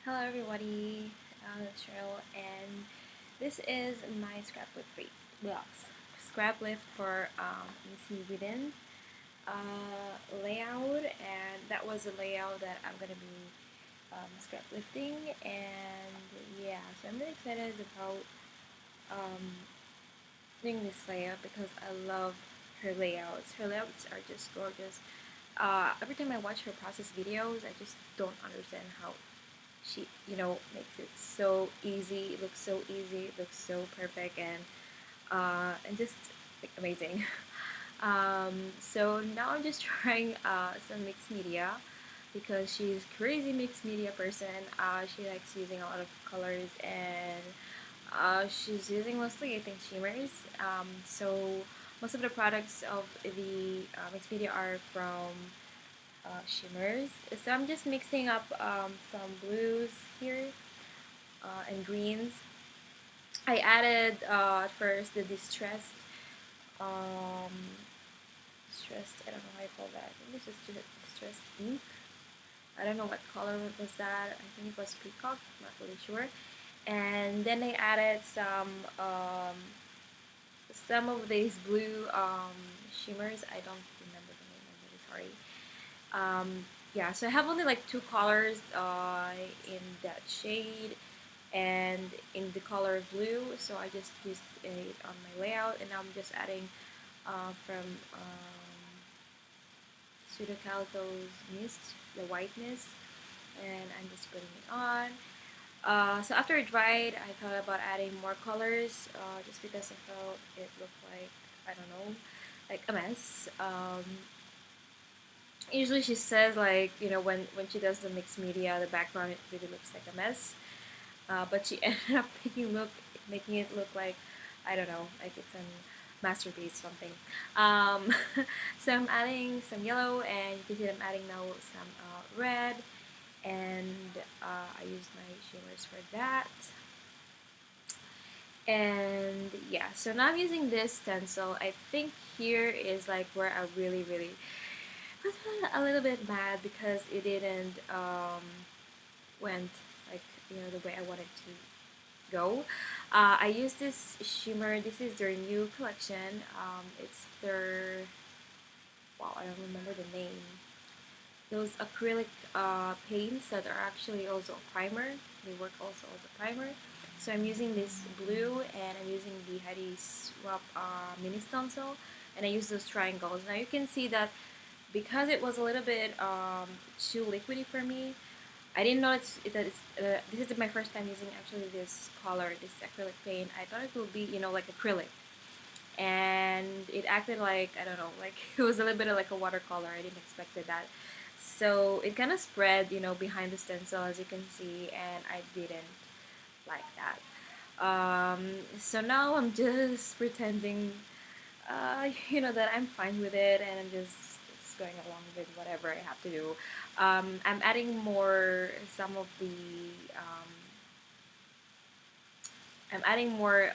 Hello everybody, it's Sheryl, and this is my scrap lift for Missy Whidden layout, and that was a layout that I'm gonna be scrap lifting, and yeah, so I'm really excited about um, doing this layout because I love her layouts. Her layouts are just gorgeous. Every time I watch her process videos, I just don't understand how she makes it so easy. It looks so easy, it looks so perfect, and just like amazing. So now I'm just trying some mixed media because she's crazy mixed media person. She likes using a lot of colors, and she's using mostly I think shimmers. So most of the products of the mixed media are from shimmers. So I'm just mixing up some blues here and greens. I added at first the um, distressed, I don't know how you call that. I think this is distressed ink. I don't know what color was that. I think it was peacock, not really sure. And then I added some of these blue shimmers. I don't remember the name. I'm really sorry. Yeah, so I have only like two colors in that shade and in the color blue, so I just used it on my layout, and now I'm just adding from Pseudo Calico's mist, the white mist, and I'm just putting it on. So after it dried, I thought about adding more colors just because I felt it looked like, I don't know, like a mess. Usually she says like when she does the mixed media, the background it really looks like a mess, but she ended up making it look like, I don't know, like it's a masterpiece something. um, so I'm adding some yellow, and you can see that I'm adding now some red, and I use my shimmers for that. And yeah, so now I'm using this stencil. I think here is like where I really was a little bit mad because it didn't went like the way I wanted to go. I used this shimmer. This is their new collection. It's their, wow, I don't remember the name. Those acrylic paints that are actually also a primer. They work also as a primer. So I'm using this blue, and I'm using the Heidi Swap mini stencil, and I use those triangles. Now you can see that because it was a little bit too liquidy for me, I didn't know that it's this is my first time using actually this color, this acrylic paint. I thought it would be like acrylic, and it acted like, I don't know, like it was a little bit of like a watercolor. I didn't expect that. So it kind of spread behind the stencil, as you can see, and I didn't like that. So now I'm just pretending that I'm fine with it, and I'm just going along with whatever I have to do. I'm adding more some of the I'm adding more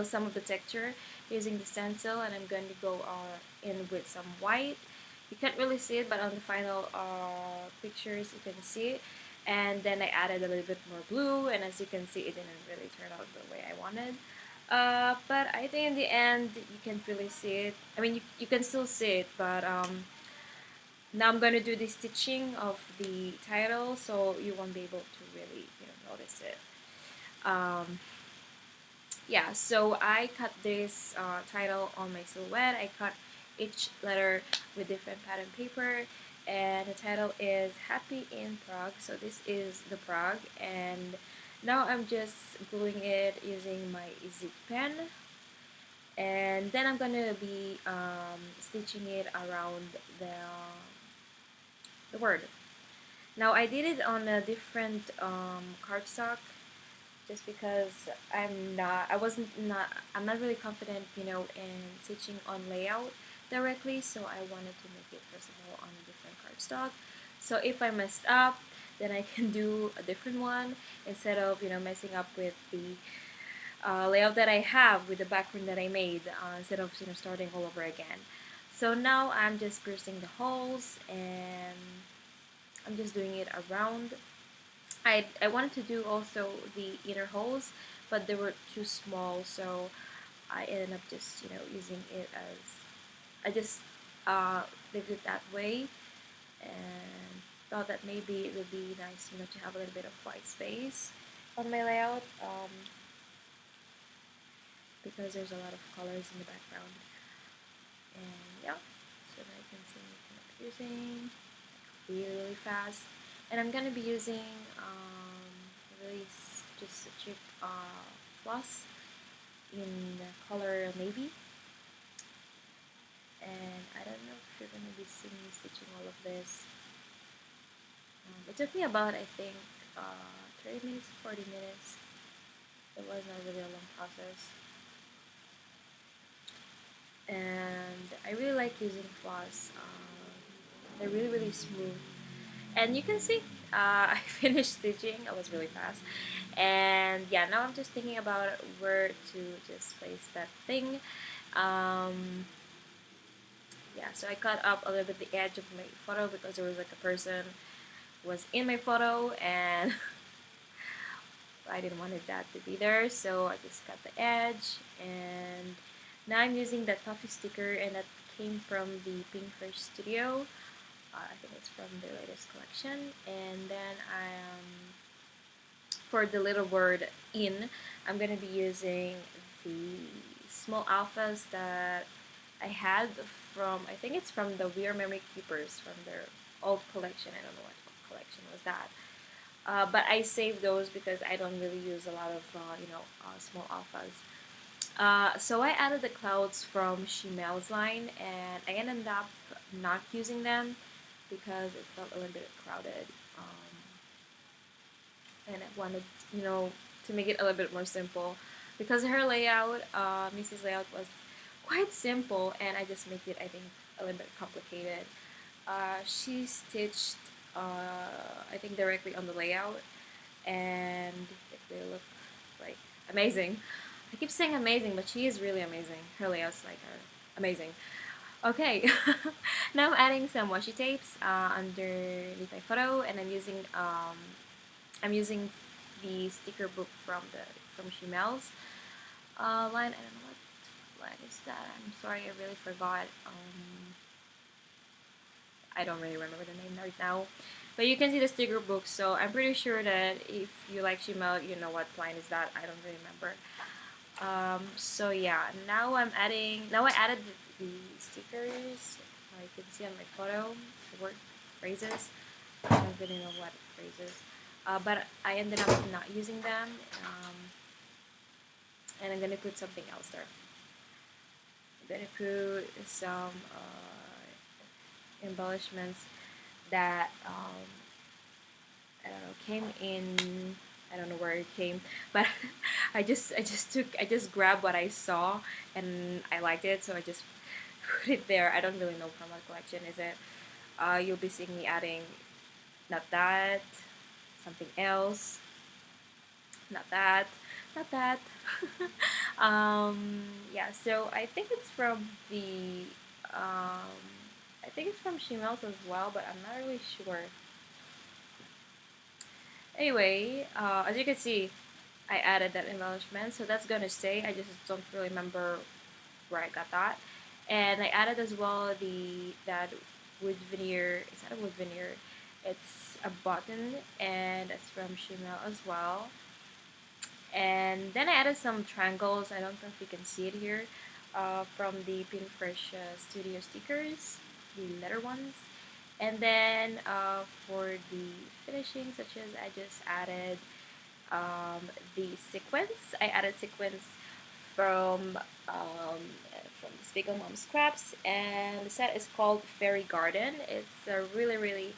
some of the texture using the stencil, and I'm going to go in with some white. You can't really see it, but on the final pictures you can see it. And then I added a little bit more blue, and as you can see, it didn't really turn out the way I wanted. But I think in the end, you can't really see it. I mean, you can still see it, but now I'm going to do the stitching of the title, so you won't be able to really notice it. Yeah, so I cut this title on my silhouette. I cut each letter with different pattern paper, and the title is Happy in Prague. So this is the Prague, and now I'm just gluing it using my Zip pen, and then I'm gonna be stitching it around the word. Now I did it on a different cardstock just because I'm not really confident, in stitching on layout directly, so I wanted to make it first of all on a different cardstock. So if I messed up, then I can do a different one instead of messing up with the layout that I have with the background that I made instead of starting all over again. So now I'm just piercing the holes, and I'm just doing it around I wanted to do also the inner holes, but they were too small, so I ended up just using it as I just lived it that way, and thought that maybe it would be nice to have a little bit of white space on my layout, because there's a lot of colors in the background. And yeah, so that I can see me kind of using really fast. And I'm gonna be using really just a cheap floss in the color navy. And I don't know if you're gonna be seeing me stitching all of this. It took me about, I think, 30 minutes to 40 minutes. It was not really a long process. And I really like using floss. They're really, really smooth. And you can see, I finished stitching. I was really fast. And yeah, now I'm just thinking about where to just place that thing. Yeah, so I cut up a little bit the edge of my photo because there was like a person was in my photo, and I didn't want that to be there, so I just cut the edge. And now I'm using that puffy sticker, and that came from the Pinkfish Studio. I think it's from the latest collection. And then for the little word in, I'm gonna be using the small alphas that I had from, I think it's from the We Are Memory Keepers, from their old collection. I don't know what collection was that. But I saved those because I don't really use a lot of small alphas. So I added the clouds from Shemel's line, and I ended up not using them because it felt a little bit crowded, and I wanted to make it a little bit more simple because her layout, Missy's layout, was quite simple, and I just make it, I think, a little bit complicated. She stitched, I think, directly on the layout, and it really looked like amazing. I keep saying amazing, but she is really amazing. Her layouts like are amazing. Okay, now I'm adding some washi tapes underneath my photo, and I'm using the sticker book from Shemel's line. I don't know what line is that. I'm sorry, I really forgot. I don't really remember the name right now, but you can see the sticker book. So I'm pretty sure that if you like Shemel, you know what line is that. I don't really remember. So yeah, now I added the stickers. You can see on my photo the word phrases. I don't really know what phrases, but I ended up not using them, and I'm gonna put something else there. I'm gonna put some embellishments that I don't know, came in. I don't know where it came, but I just grabbed what I saw and I liked it, so I just put it there. I don't really know from what collection is it. You'll be seeing me adding not that, something else, not that, not that. Yeah, so I think it's from the I think it's from Shemel's as well, but I'm not really sure. Anyway, as you can see, I added that embellishment, so that's gonna stay. I just don't really remember where I got that. And I added as well that wood veneer. It's not a wood veneer. It's a button, and it's from Shemel as well. And then I added some triangles. I don't know if you can see it here, from the Pinkfish Studio stickers, the letter ones. And then for the finishing touches, I just added the sequins. I added sequins from Spiegel Mom Scraps, and the set is called Fairy Garden. It's a really, really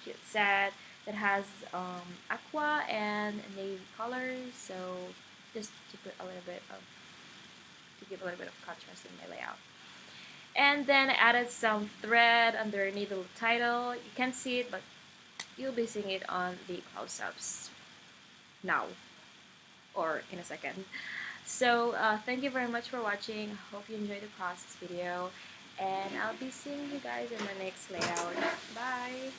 cute set that has aqua and navy colors, so just to put a little bit of to give a little bit of contrast in my layout. And then I added some thread underneath the title. You can't see it, but you'll be seeing it on the close-ups now or in a second. So thank you very much for watching. Hope you enjoyed the process video, and I'll be seeing you guys in my next layout. Bye!